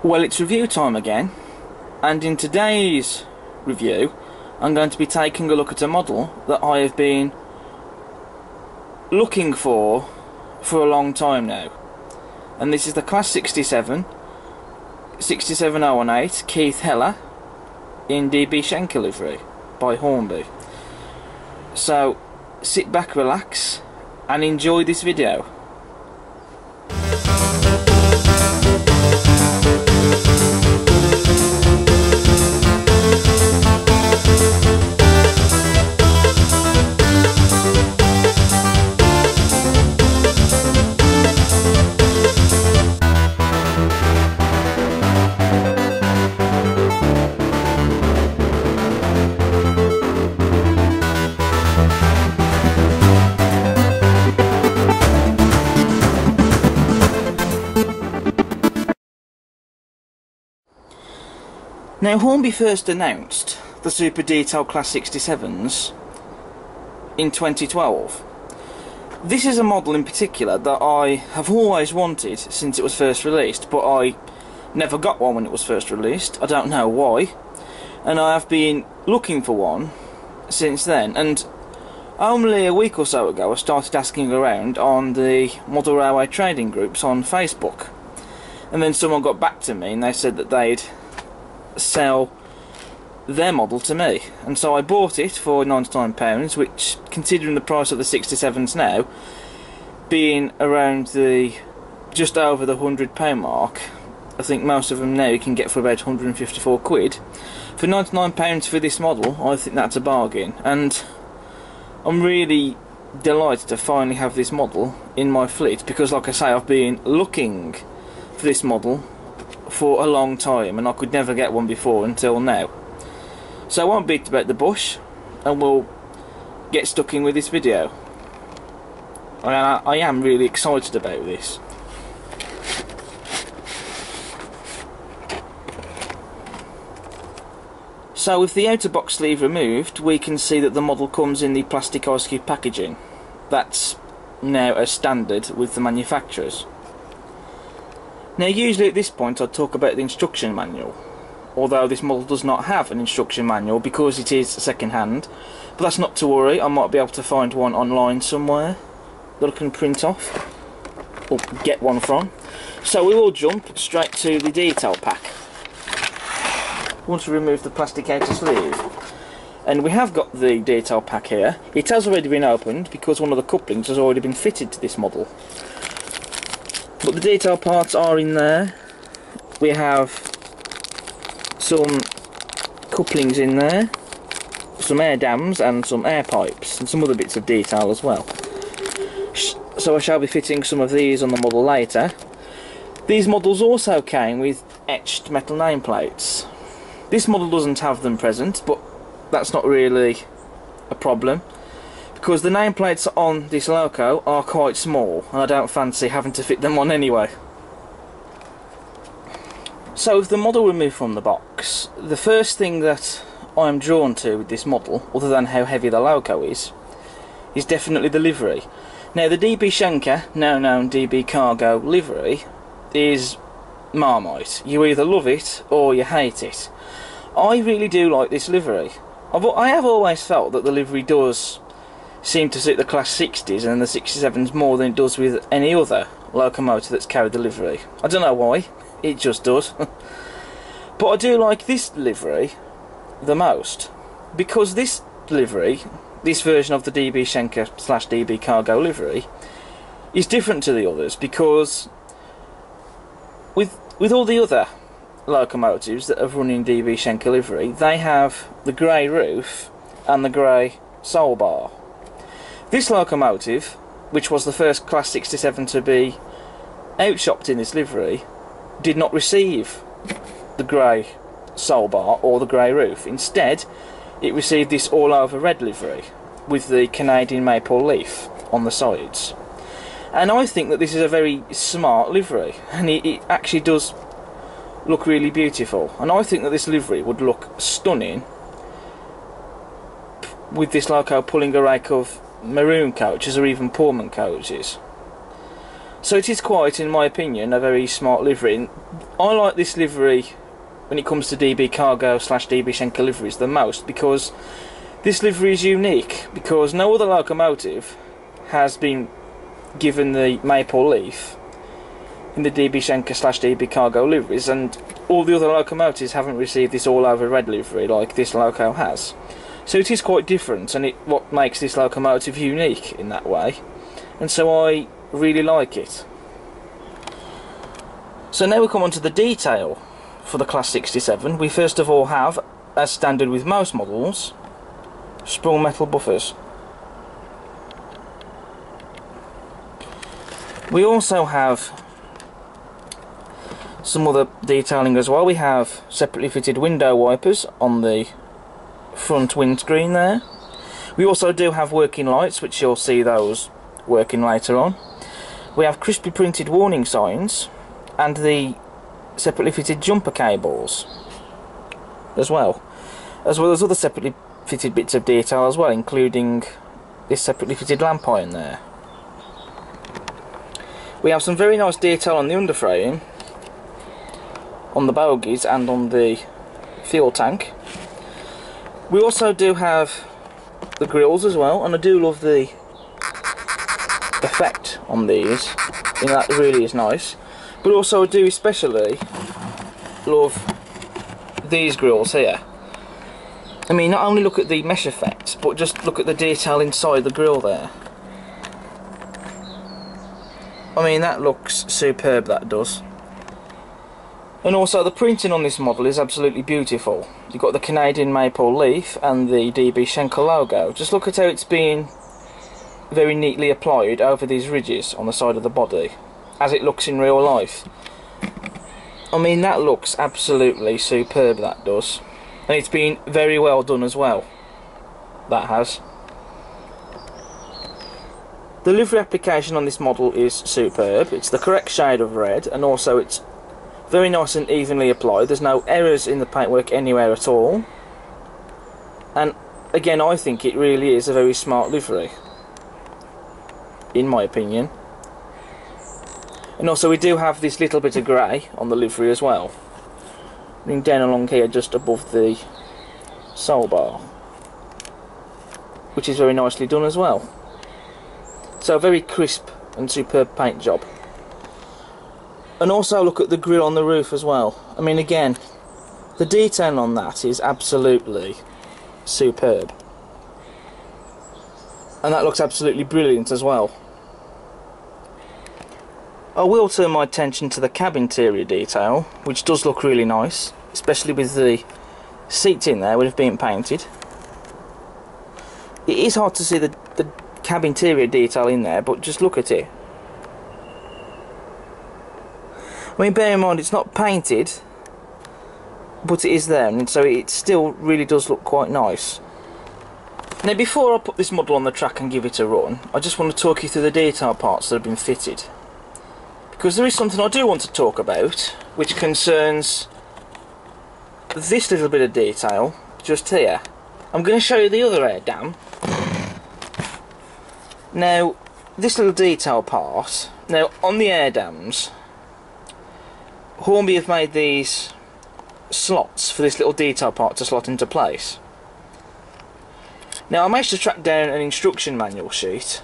Well, it's review time again, and in today's review I'm going to be taking a look at a model that I have been looking for a long time now, and this is the Class 67 67018 Keith Heller in DB Schenker livery by Hornby. So sit back, relax and enjoy this video. Now, Hornby first announced the Super Detailed Class 67s in 2012. This is a model in particular that I have always wanted since it was first released, but I never got one when it was first released. I don't know why, and I have been looking for one since then. And only a week or so ago I started asking around on the model railway trading groups on Facebook, and then someone got back to me and they said that they'd sell their model to me, and so I bought it for £99, which, considering the price of the 67s now being around the just over the £100 mark, I think most of them now you can get for about 154 quid. For £99 for this model, I think that's a bargain, and I'm really delighted to finally have this model in my fleet, because like I say, I've been looking for this model for a long time and I could never get one before until now. So I won't beat about the bush and we'll get stuck in with this video. I am really excited about this. So with the outer box sleeve removed, we can see that the model comes in the plastic ice cube packaging. That's now a standard with the manufacturers. Now, usually at this point I'd talk about the instruction manual, although this model does not have an instruction manual because it is second hand, but that's not to worry. I might be able to find one online somewhere that I can print off or get one from. So we will jump straight to the detail pack. Once we remove the plastic outer sleeve, and we have got the detail pack here. It has already been opened because one of the couplings has already been fitted to this model. But the detail parts are in there. We have some couplings in there, some air dams and some air pipes and some other bits of detail as well. So I shall be fitting some of these on the model later. These models also came with etched metal nameplates. This model doesn't have them present, but that's not really a problem, because the nameplates on this loco are quite small and I don't fancy having to fit them on anyway. So with the model removed from the box, the first thing that I'm drawn to with this model, other than how heavy the loco is definitely the livery. Now, the DB Schenker, now known DB Cargo livery, is Marmite. You either love it or you hate it. I really do like this livery. I have always felt that the livery does seem to suit the Class 60s and the 67s more than it does with any other locomotive that's carried the livery. I don't know why, it just does. But I do like this livery the most, because this livery, this version of the DB Schenker / DB Cargo livery, is different to the others, because with all the other locomotives that have run in DB Schenker livery, they have the grey roof and the grey soul bar. This locomotive, which was the first Class 67 to be outshopped in this livery, did not receive the grey soul bar or the grey roof. Instead, it received this all-over red livery with the Canadian maple leaf on the sides. And I think that this is a very smart livery, and it actually does look really beautiful. And I think that this livery would look stunning with this loco pulling a rake of maroon coaches or even Pullman coaches. So it is quite, in my opinion, a very smart livery. And I like this livery when it comes to DB Cargo / DB Schenker liveries the most, because this livery is unique, because no other locomotive has been given the maple leaf in the DB Schenker / DB Cargo liveries, and all the other locomotives haven't received this all over red livery like this loco has. So it is quite different, and what makes this locomotive unique in that way, and so I really like it. So now we come on to the detail for the Class 67. We first of all have, as standard with most models, sprung metal buffers. We also have some other detailing as well. We have separately fitted window wipers on the front windscreen there. We also do have working lights, which you'll see those working later on. We have crisply printed warning signs and the separately fitted jumper cables as well as other separately fitted bits of detail as well, including this separately fitted lamp iron there. We have some very nice detail on the underframe, on the bogies and on the fuel tank. We also do have the grills as well, and I do love the effect on these, and that really is nice. But also I do especially love these grills here. I mean, not only look at the mesh effect, but just look at the detail inside the grill there. I mean, that looks superb, that does. And also the printing on this model is absolutely beautiful. You've got the Canadian maple leaf and the DB Schenker logo. Just look at how it's being very neatly applied over these ridges on the side of the body, as it looks in real life. I mean, that looks absolutely superb, that does. And it's been very well done as well, that has. The livery application on this model is superb. It's the correct shade of red, and also it's very nice and evenly applied. There's no errors in the paintwork anywhere at all. And again, I think it really is a very smart livery, in my opinion. And also we do have this little bit of grey on the livery as well, running down along here just above the sole bar, which is very nicely done as well. So a very crisp and superb paint job. And also look at the grille on the roof as well. I mean, again, the detail on that is absolutely superb, and that looks absolutely brilliant as well. I will turn my attention to the cab interior detail, which does look really nice, especially with the seats in there which have been painted. It is hard to see the cab interior detail in there, but just look at it. I mean, bear in mind it's not painted, but it is there, and so it still really does look quite nice. Now, before I put this model on the track and give it a run, I just want to talk you through the detail parts that have been fitted, because there is something I do want to talk about, which concerns this little bit of detail just here. I'm going to show you the other air dam. Now, this little detail part, now on the air dams, Hornby have made these slots for this little detail part to slot into place. Now, I managed to track down an instruction manual sheet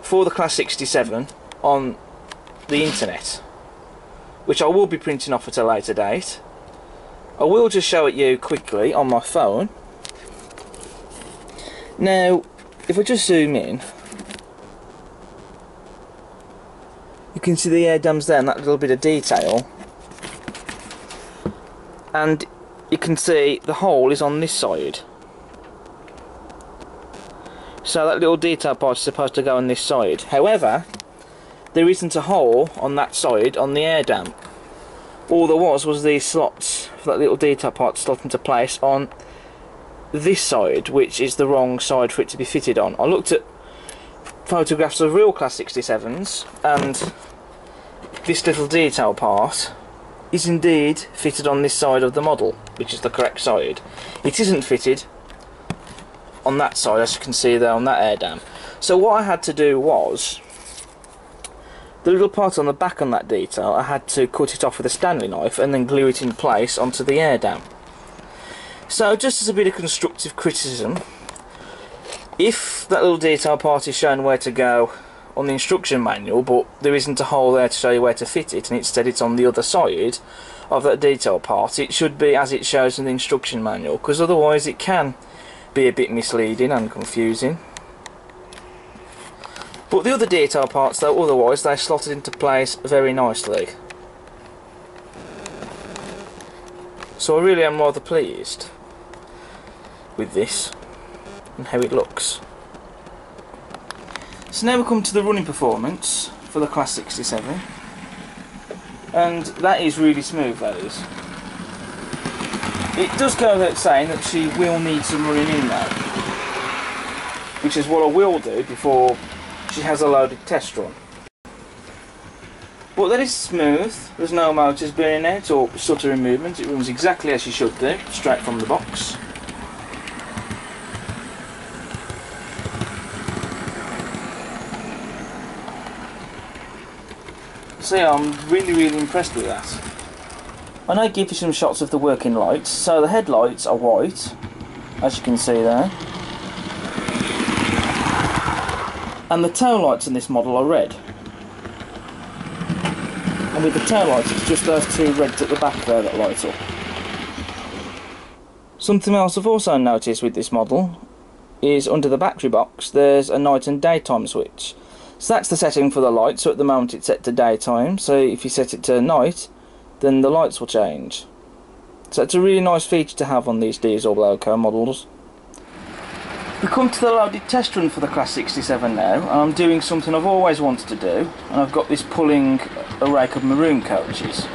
for the Class 67 on the internet, which I will be printing off at a later date. I will just show it you quickly on my phone. Now, if I just zoom in, you can see the air dams there and that little bit of detail, and you can see the hole is on this side, so that little detail part is supposed to go on this side. However, there isn't a hole on that side on the air dam. All there was these slots for that little detail part to slot into place on this side, which is the wrong side for it to be fitted on. I looked at photographs of real Class 67s, and this little detail part is indeed fitted on this side of the model, which is the correct side. It isn't fitted on that side, as you can see there on that air dam. So what I had to do was the little part on the back on that detail, I had to cut it off with a Stanley knife and then glue it in place onto the air dam. So just as a bit of constructive criticism, if that little detail part is shown where to go on the instruction manual, but there isn't a hole there to show you where to fit it, and instead it's on the other side of that detail part, it should be as it shows in the instruction manual, because otherwise it can be a bit misleading and confusing. But the other detail parts though, otherwise they slotted into place very nicely. So I really am rather pleased with this and how it looks. So now we come to the running performance for the Class 67, and that is really smooth, that is. It does go without saying that she will need some running in though, which is what I will do before she has a loaded test run. But that is smooth, there's no motors burning out or stuttering movements, it runs exactly as you should do, straight from the box. So yeah, I'm really impressed with that. I now give you some shots of the working lights. So the headlights are white, as you can see there. And the tail lights in this model are red. And with the tail lights, it's just those two reds at the back there that light up. Something else I've also noticed with this model is under the battery box there's a night and daytime switch. So that's the setting for the light, so at the moment it's set to daytime, so if you set it to night, then the lights will change. So it's a really nice feature to have on these diesel loco models. We come to the loaded test run for the Class 67 now, and I'm doing something I've always wanted to do, and I've got this pulling a rake of maroon coaches.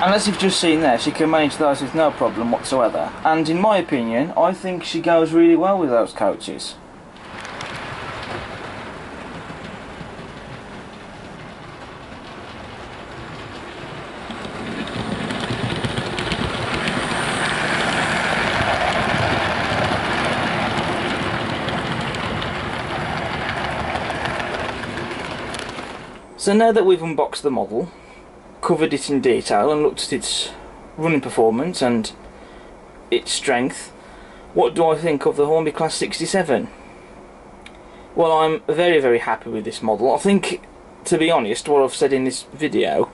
And as you've just seen there, she can manage those with no problem whatsoever. And in my opinion, I think she goes really well with those coaches. So now that we've unboxed the model, covered it in detail and looked at its running performance and its strength, what do I think of the Hornby Class 67? Well, I'm very happy with this model. I think, to be honest, what I've said in this video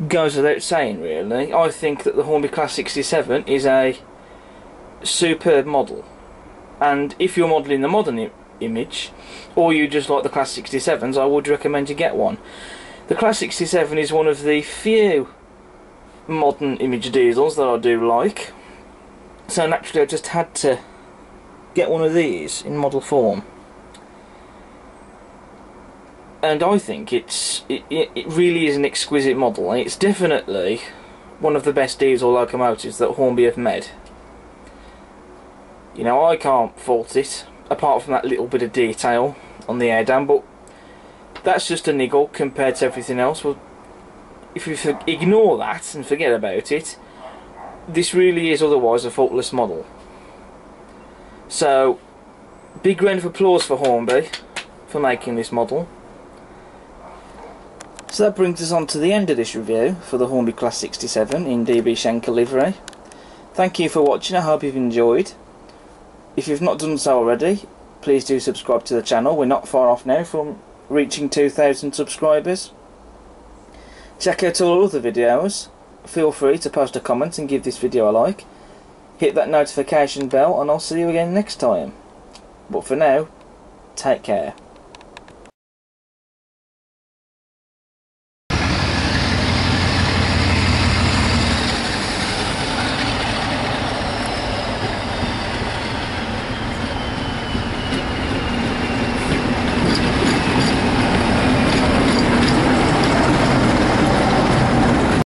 goes without saying really. I think that the Hornby Class 67 is a superb model, and if you're modelling the modern image, or you just like the Class 67s, I would recommend you get one. The Class 67 is one of the few modern image diesels that I do like, so naturally I just had to get one of these in model form. And I think it really is an exquisite model. It's definitely one of the best diesel locomotives that Hornby have made. You know, I can't fault it, apart from that little bit of detail on the air dam, but that's just a niggle compared to everything else. Well, if you ignore that and forget about it, this really is otherwise a faultless model. So, big round of applause for Hornby for making this model. So that brings us on to the end of this review for the Hornby Class 67 in DB Schenker livery. Thank you for watching, I hope you've enjoyed. If you've not done so already, please do subscribe to the channel. We're not far off now from reaching 2,000 subscribers. Check out all other videos. Feel free to post a comment and give this video a like. Hit that notification bell and I'll see you again next time. But for now, take care.